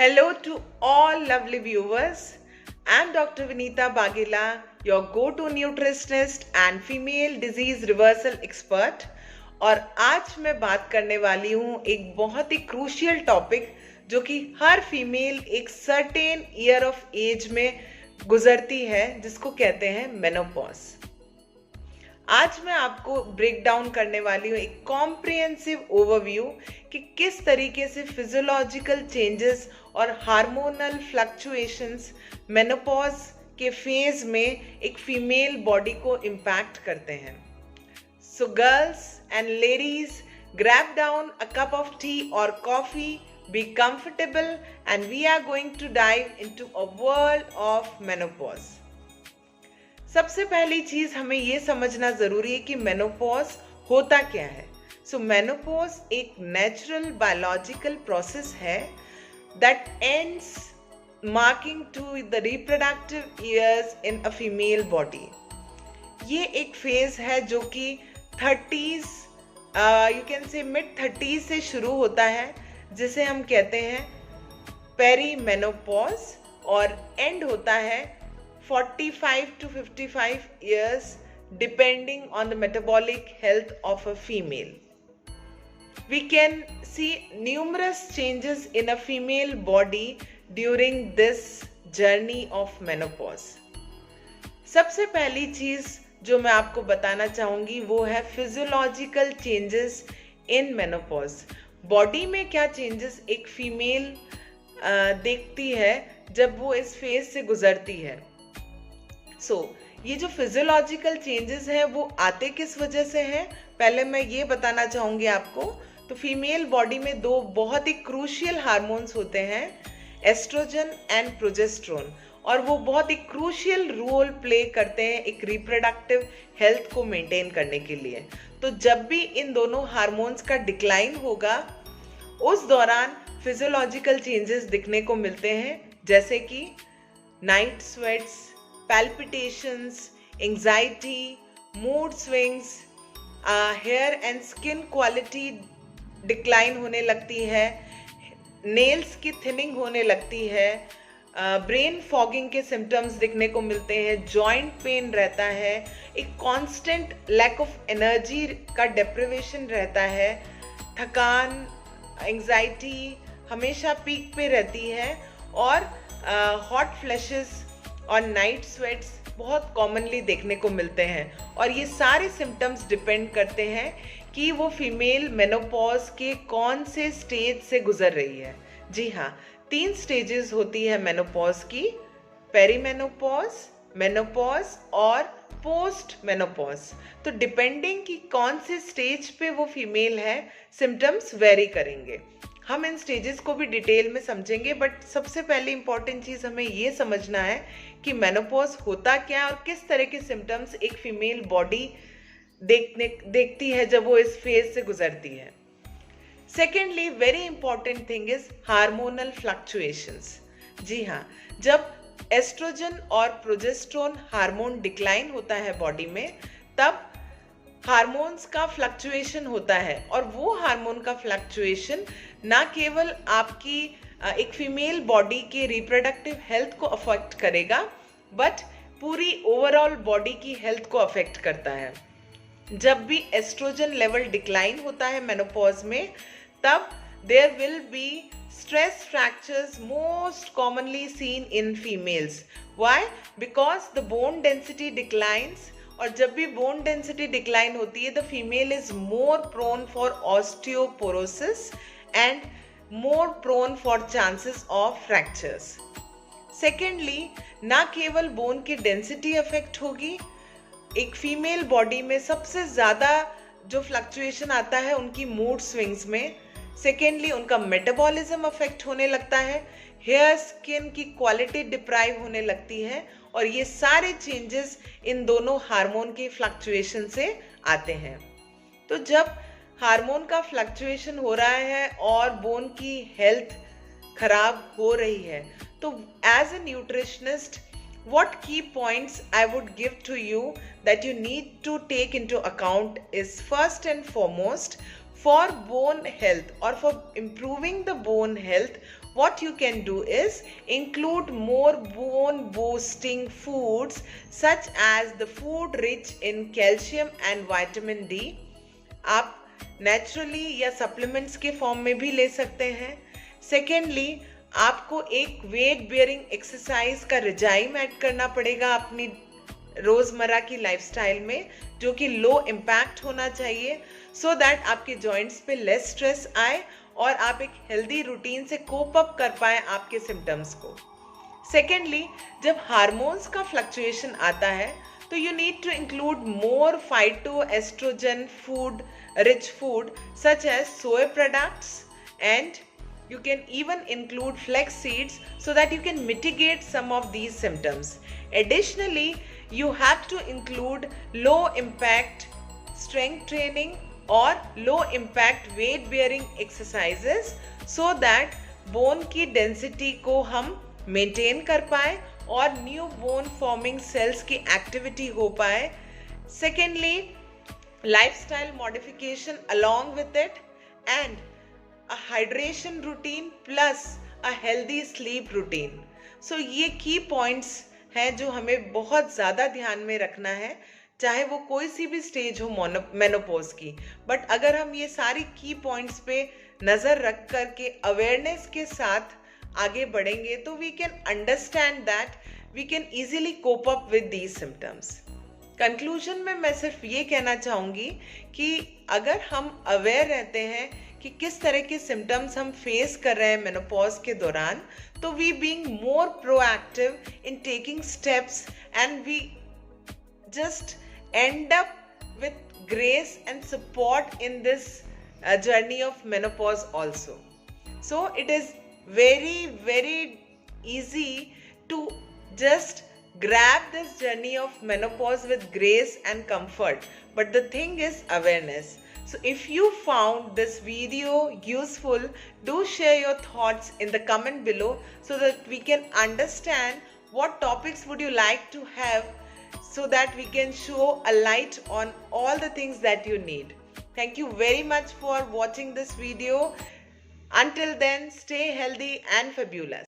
Hello to all lovely viewers. I'm Dr. Vinita Bagila, your go-to nutritionist and female disease reversal expert. और आज मैं बात करने वाली हूँ एक बहुत ही क्रूशियल टॉपिक जो कि हर फीमेल एक सर्टेन ईयर ऑफ एज में गुजरती है, जिसको कहते हैं मेनोपॉज। आज मैं आपको ब्रेक डाउन करने वाली हूँ एक कॉम्प्रिहेंसिव ओवरव्यू कि किस तरीके से फिजियोलॉजिकल चेंजेस और हार्मोनल फ्लक्चुएशंस मेनोपॉज के फेज में एक फीमेल बॉडी को इम्पैक्ट करते हैं। So girls and ladies, grab down a cup of tea or coffee, be comfortable, and we are going to dive into a world of menopause. सबसे पहली चीज हमें ये समझना जरूरी है कि मेनोपॉज होता क्या है। सो मेनोपॉज एक नेचुरल बायोलॉजिकल प्रोसेस है that ends marking to the reproductive years in a female body. ये एक फेज है जो कि 30s you can say mid 30s से शुरू होता है, जिसे हम कहते हैं पेरी मेनोपॉज, और एंड होता है 45 to 55 years depending on the metabolic health of a female. We can see numerous changes in a female body during this journey of menopause. सबसे पहली चीज जो मैं आपको बताना चाहूंगी वो है physiological changes in menopause. Body में क्या चेंजेस एक फीमेल देखती है जब वो इस फेज से गुजरती है। ये जो फिजियोलॉजिकल चेंजेस हैं वो आते किस वजह से हैं, पहले मैं ये बताना चाहूंगी आपको। तो फीमेल बॉडी में दो बहुत ही क्रूशियल हार्मोन्स होते हैं, एस्ट्रोजन एंड प्रोजेस्टेरोन, और वो बहुत ही क्रूशियल रोल प्ले करते हैं एक रिप्रोडक्टिव हेल्थ को मेंटेन करने के लिए। तो जब भी इन दोनों हार्मोन्स का डिक्लाइन होगा उस दौरान फिजियोलॉजिकल चेंजेस दिखने को मिलते हैं, जैसे कि night sweats, palpitations, anxiety, mood swings, hair and skin quality decline होने लगती है, nails की thinning होने लगती है, brain fogging के symptoms दिखने को मिलते हैं, joint pain रहता है, एक constant lack of energy का deprivation रहता है, थकान, anxiety हमेशा पीक पे रहती है, और hot flashes और नाइट स्वेट्स बहुत कॉमनली देखने को मिलते हैं। और ये सारे सिम्टम्स डिपेंड करते हैं कि वो फीमेल मेनोपॉज के कौन से स्टेज से गुजर रही है। जी हाँ, 3 स्टेजेस होती है मेनोपॉज की, पेरीमेनोपॉज, मेनोपॉज और पोस्ट मेनोपॉज। तो डिपेंडिंग कि कौन से स्टेज पे वो फीमेल है, सिम्टम्स वेरी करेंगे। हम इन स्टेजेस को भी डिटेल में समझेंगे, बट सबसे पहले इंपॉर्टेंट चीज़ हमें ये समझना है कि मेनोपॉज होता क्या और किस तरह के सिम्टम्स एक फीमेल बॉडी देखती है जब वो इस फेज से गुजरती है। Secondly, very important thing is hormonal fluctuations. जी हाँ, जब एस्ट्रोजन और प्रोजेस्टेरोन हार्मोन डिक्लाइन होता है बॉडी में, तब हार्मोन्स का फ्लक्चुएशन होता है, और वो हार्मोन का फ्लक्चुएशन ना केवल आपकी एक फीमेल बॉडी के रिप्रोडक्टिव हेल्थ को अफेक्ट करेगा, बट पूरी ओवरऑल बॉडी की हेल्थ को अफेक्ट करता है। जब भी एस्ट्रोजन लेवल डिक्लाइन होता है मेनोपॉज में, तब there will be stress fractures most commonly seen in females. Why? Because the bone density declines, और जब भी bone density decline होती है, the female is more prone for osteoporosis and more prone for chances of fractures. Secondly, ना केवल bone की density affect होगी, एक female body में सबसे ज़्यादा जो fluctuation आता है उनकी mood swings में। सेकेंडली, उनका मेटाबॉलिज्म अफेक्ट होने लगता है, हेयर स्किन की क्वालिटी डिप्राइव होने लगती है, और ये सारे चेंजेस इन दोनों हार्मोन के फ्लक्चुएशन से आते हैं। तो जब हार्मोन का फ्लक्चुएशन हो रहा है और बोन की हेल्थ खराब हो रही है, तो as a nutritionist what key points I would give to you that you need to take into account is, first and foremost, for bone health or for improving the bone health, what you can do is include more bone boosting foods such as the food rich in calcium and vitamin D. आप naturally या supplements के form में भी ले सकते हैं. Secondly, आपको एक वेट बियरिंग एक्सरसाइज का रिजाइम ऐड करना पड़ेगा अपनी रोजमर्रा की लाइफस्टाइल में, जो कि लो इम्पैक्ट होना चाहिए, सो दैट आपके जॉइंट्स पे लेस स्ट्रेस आए और आप एक हेल्दी रूटीन से कोप अप कर पाए आपके सिम्टम्स को. सेकेंडली, जब हार्मोन्स का फ्लक्चुएशन आता है तो you need to include more phytoestrogen food, rich food such as soy products, and you can even include flax seeds so that you can mitigate some of these symptoms. Additionally, you have to include low impact strength training or low impact weight bearing exercises so that bone की density को हम maintain कर पाए और new bone forming cells की activity हो पाए. Secondly, lifestyle modification along with it and a hydration routine plus a healthy sleep routine. So ये की पॉइंट्स हैं जो हमें बहुत ज़्यादा ध्यान में रखना है, चाहे वो कोई सी भी स्टेज हो मेनोपॉज की. बट अगर हम ये सारी की पॉइंट्स पे नज़र रख कर के अवेयरनेस के साथ आगे बढ़ेंगे तो we can understand that we can easily cope up with these symptoms. Conclusion में मैं सिर्फ ये कहना चाहूँगी कि अगर हम अवेयर रहते हैं कि किस तरह के सिम्टम्स हम फेस कर रहे हैं मेनोपॉज के दौरान, तो we being more proactive in taking steps and we just end up with grace and support in this journey of menopause also. So it is very easy to just grab this journey of menopause with grace and comfort, but the thing is awareness. So if you found this video useful, do share your thoughts in the comment below so that we can understand what topics would you like to have, so that we can show a light on all the things that you need. Thank you very much for watching this video. Until then, stay healthy and fabulous.